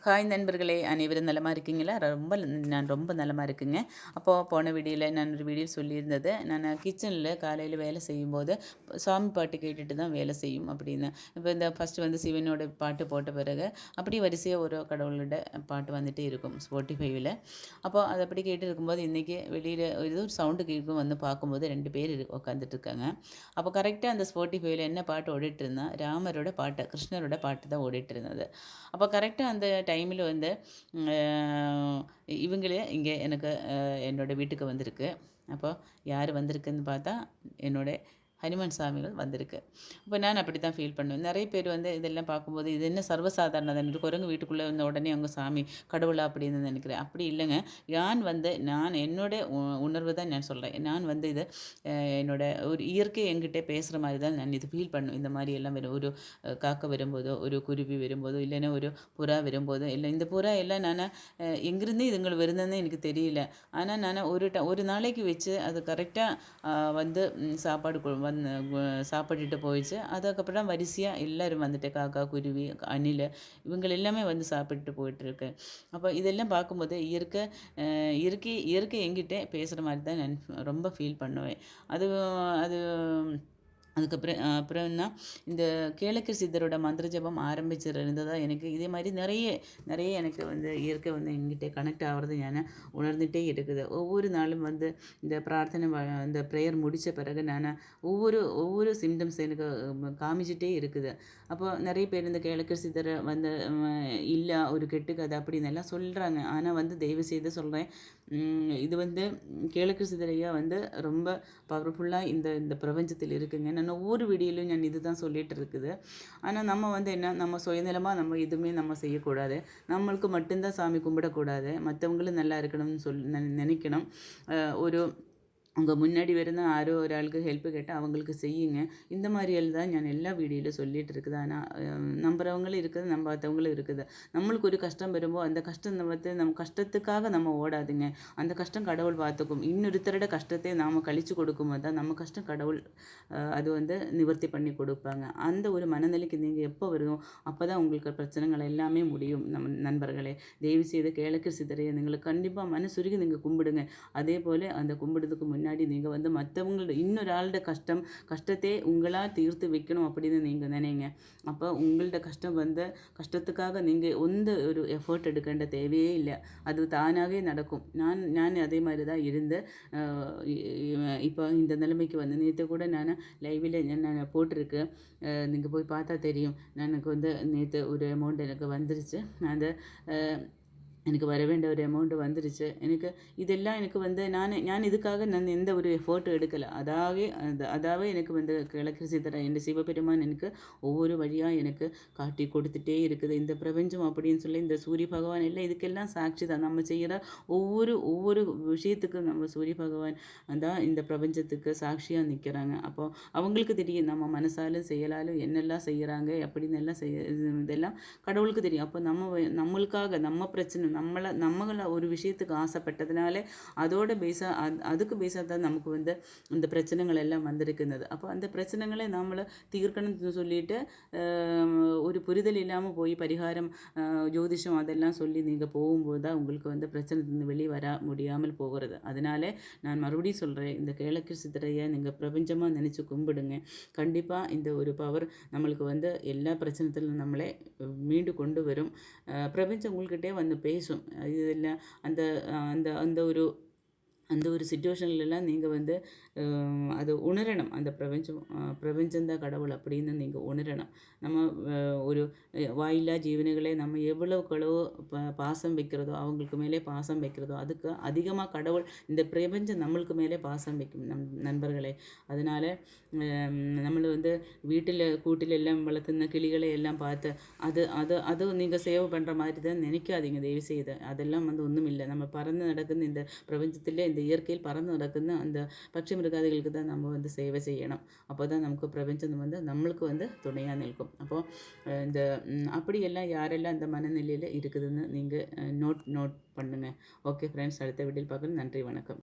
Hi நண்பர்களே, அனைவரும் நலமா இருக்கீங்களா? நான் ரொம்ப நலமா இருக்குங்க. போன வீடியோல நான் ஒரு வீடியோ சொல்லியிருந்தது, நான் கிச்சனில காலையில வேலை செய்யும்போது, சாமி பாட்டு கேட்டுட்டு தான் வேலை செய்யும் அப்படின்னு. இப்போ இந்த ஃபர்ஸ்ட் வந்து சிவனோட பாட்டு போட்ட பிறகு, அப்படியே வரிசையா ஒரு கடவுளோட பாட்டு வந்துட்டே இருக்கும் Spotifyல. அது அப்படி கேட்டு இருக்கும்போது, இன்றைக்கி வெளியில ஏதோ ஒரு சவுண்டு கேட்கும், வந்து பார்க்கும்போது 2 பேர் உட்காந்துட்டு இருக்காங்க. கரெக்ட்டா அந்த Spotifyல என்ன பாட்டு ஓடிட்டுருந்தா, ராமரோட பாட்டு, கிருஷ்ணரோட பாட்டு தான் ஓடிட்டுருந்தது. கரெக்ட்டா அந்த டைமில வந்து அ இவங்களே இங்கே எனக்கு என்னோட வீட்டுக்கு வந்திருக்கு. அப்போ யார் வந்திருக்குன்னு பார்த்தா, என்னோட ஹனுமான் சாமிகள் வந்திருக்கு. நான் அப்படி தான் ஃபீல் பண்ணுவேன். நெறைய பேர் வந்து இதெல்லாம் பார்க்கும்போது, இது என்ன சர்வசாதாரணம் தானே, குரங்கு வீட்டுக்குள்ளே வந்த உடனே அவங்க சாமி கடவுளா அப்படின்னு நினைக்கிறேன். அப்படி இல்லைங்க. நான் என்னோட உணர்வு தான் நான் சொல்றேன். நான் வந்து இது என்னோட ஒரு இயற்கை என்கிட்ட பேசுகிற மாரி தான் நான் இது ஃபீல் பண்ணுவேன். இந்த மாரி எல்லாம் வரும். ஒரு காக்கை வரும்போதோ, ஒரு குருவி வரும்போதோ, இல்லைன்னா ஒரு புறா வரும்போது, இல்லை இந்த புறா எல்லாம் நான் எங்கேருந்து இதுங்கள் வருதுன்னு எனக்கு தெரியல. ஆனால் நான் ஒரு நாளைக்கு வச்சு அது கரெக்டாக வந்து சாப்பாடு சாப்பிட்டுட்டு போயிடுச்சு. அதுக்கப்புறம் வரிசையா எல்லாரும் வந்துட்டு காக்கா, குருவி, அணில் இவங்க எல்லாமே வந்து சாப்பிட்டுட்டு போயிட்டுருக்கு. இதெல்லாம் பார்க்கும்போது இயற்கை இயற்கை என்கிட்ட பேசுகிற மாரி தான் நான் ரொம்ப ஃபீல் பண்ணுவேன். அது அது அப்புறம்னா இந்த கேளக்கர் சித்தரோட மந்திர ஜபம் ஆரம்பிச்சதுலேருந்து தான் எனக்கு இதே மாதிரி நிறைய நிறைய எனக்கு வந்து இயற்கை வந்து என்கிட்ட கனெக்ட் ஆகிறது நான் உணர்ந்துகிட்டே இருக்குது. ஒவ்வொரு நாளும் வந்து இந்த இந்த ப்ரேயர் முடித்த பிறகு நான் ஒவ்வொரு ஒவ்வொரு சிம்டம்ஸ் எனக்கு காமிச்சிட்டே இருக்குது. நிறைய பேர் இந்த கேளக்கர் சித்தரை வந்து இல்லை ஒரு கெட்டுக்கதை அப்படின்னு எல்லாம் சொல்கிறாங்க. ஆனால் வந்து தயவு செய்து சொல்கிறேன், இது வந்து கேளக்கர் சித்தரையா வந்து ரொம்ப பவர்ஃபுல்லாக இந்த இந்த பிரபஞ்சத்தில் இருக்குங்க. நான் ஒவ்வொரு வீடியோலையும் நான் இது தான் சொல்லிகிட்டு இருக்குது. ஆனால் நம்ம வந்து என்ன, நம்ம சுயநலமாக நம்ம எதுவுமே நம்ம செய்யக்கூடாது. நம்மளுக்கு மட்டும்தான் சாமி கும்பிடக்கூடாது, மற்றவங்களும் நல்லா இருக்கணும்னு நினைக்கணும். ஒரு உங்கள் முன்னாடி വരുന്ന ആരോ ഒരാൾക്ക് ഹെൽപ്പ് கேட்டால் அவங்களுக்கு செய்யுங்க. இந்த மாதிரியெல்லாம் தான் நான் எல்லா வீடியோவிலும் சொல்லிகிட்டு இருக்குது. ஆனால் நம்புறவங்களும் இருக்குது, நம்பாதவங்களும் இருக்குது. நம்மளுக்கு ஒரு கஷ்டம் வரும்போது அந்த கஷ்டம் வந்து நம்ம கஷ்டத்துக்காக நம்ம ஓடாதுங்க. அந்த கஷ்டம் கடவுள் பார்த்துக்கும். இன்னொருத்தரோட கஷ்டத்தை நாம் கழித்து கொடுக்கும்போது தான் நம்ம கஷ்டம் கடவுள் அது வந்து நிவர்த்தி பண்ணி கொடுப்பாங்க. அந்த ஒரு மனநிலைக்கு நீங்கள் எப்போ வருவோம், அப்போ தான் உங்களுக்கு பிரச்சனைகள் எல்லாமே முடியும். நம்ம நண்பர்களே, தயவு செய்து கேளக்கு சிதறையை நீங்கள் கண்டிப்பாக மனசுருகி நீங்கள் கும்பிடுங்க. அதே போல் அந்த கும்பிடுறதுக்கு முன்னாடி நீங்கள் வந்து மற்றவங்களோட இன்னொரு ஆளோட கஷ்டத்தை உங்களால் தீர்த்து வைக்கணும் அப்படின்னு நீங்கள் நினைங்க. உங்கள்ட கஷ்டம் வந்து கஷ்டத்துக்காக நீங்கள் எந்த ஒரு எஃபர்ட் எடுക്കേണ്ട தேவையே இல்லை. அது தானாகவே நடக்கும். நான் அதே மாதிரி தான் இருந்து இப்போ இந்த நிலைமைக்கு வந்து நேற்று கூட நான் லைவில் நான் போட்டிருக்கு. நீங்கள் போய் பார்த்தா தெரியும். எனக்கு வந்து நேற்று ஒரு அமௌண்ட் எனக்கு வந்துருச்சு. அந்த எனக்கு வர வேண்டிய ஒரு அமௌண்ட் வந்துருச்சு. இதெல்லாம் எனக்கு வந்து நான் இதுக்காக எந்த ஒரு எஃபோர்ட்டும் எடுக்கலை. அதாவே எனக்கு வந்து கிழக்கு சித்தரை என் சிவபெருமான் எனக்கு ஒவ்வொரு வழியாக எனக்கு காட்டி கொடுத்துட்டே இருக்குது. இந்த பிரபஞ்சம் அப்படின்னு சொல்லி இந்த சூரிய பகவான் எல்லாம் இதுக்கெல்லாம் சாட்சி தான். நம்ம செய்கிற ஒவ்வொரு ஒவ்வொரு விஷயத்துக்கும் நம்ம சூரிய பகவான் தான் இந்த பிரபஞ்சத்துக்கு சாட்சியாக நிற்கிறாங்க. அவங்களுக்கு தெரியும் நம்ம மனசாலும் செயலாலும் என்னெல்லாம் செய்கிறாங்க அப்படின்னு எல்லாம் இதெல்லாம் கடவுளுக்கு தெரியும். நம்மளுக்காக நம்ம பிரச்சனை நம்மளை ஒரு விஷயத்துக்கு ஆசைப்பட்டதுனால அதோட அதுக்கு பேஸாக தான் நமக்கு வந்து இந்த பிரச்சனைகள் எல்லாம் வந்திருக்குது. அந்த பிரச்சனைகளை நம்மளை தீர்க்கணும்னு சொல்லிட்டு ஒரு புரிதல் இல்லாமல் போய் பரிகாரம் ஜோதிஷம் அதெல்லாம் சொல்லி நீங்கள் போகும்போது தான் உங்களுக்கு வந்து பிரச்சனை வெளியே வர முடியாமல் போகிறது. அதனால நான் மறுபடியும் சொல்கிறேன், இந்த கிழக்கு சித்திரையை நீங்கள் பிரபஞ்சமாக நினச்சி கும்பிடுங்க. கண்டிப்பாக இந்த ஒரு பவர் நம்மளுக்கு வந்து எல்லா பிரச்சனைத்திலும் நம்மளை மீண்டு கொண்டு வரும். பிரபஞ்சம் உங்கள்கிட்டே வந்து பேசும். இதெல்லாம் அந்த அந்த அந்த ஒரு அந்த ஒரு சிச்சுவேஷன்லலாம் நீங்கள் வந்து அதை உணரணும். அந்த பிரபஞ்சந்தான் கடவுள் அப்படின்னு நீங்கள் உணரணும். நம்ம ஒரு வாயில்லா ஜீவனைகளை நம்ம எவ்வளோக்களோ பாசம் வைக்கிறதோ, அவங்களுக்கு மேலே பாசம் வைக்கிறதோ, அதுக்கு அதிகமாக கடவுள் இந்த பிரபஞ்சம் நம்மளுக்கு மேலே பாசம் வைக்கும் நண்பர்களே. அதனால் நம்மளை வந்து கூட்டில் எல்லாம் வளர்த்துன கிளிகளை எல்லாம் பார்த்து அது நீங்கள் சேவை பண்ணுற மாதிரி தான் நினைக்காதீங்க தயவு செய்து. அதெல்லாம் வந்து ஒன்றும் இல்லை. நம்ம பறந்து நடக்குது இந்த பிரபஞ்சத்திலே, இந்த இயற்கையில் பறந்து நடக்குதுன்னு அந்த பட்சி மிருகாதிகளுக்கு தான் நம்ம வந்து சேவை செய்யணும். அப்போ தான் நமக்கு பிரபஞ்சம் வந்து நம்மளுக்கு வந்து துணையாக நிற்கும். இந்த அப்படியெல்லாம் யாரெல்லாம் அந்த மனநிலையில் இருக்குதுன்னு நீங்கள் நோட் பண்ணுங்கள். ஓகே ஃப்ரெண்ட்ஸ், அடுத்த வீடியோவில் பார்க்குறேன். நன்றி, வணக்கம்.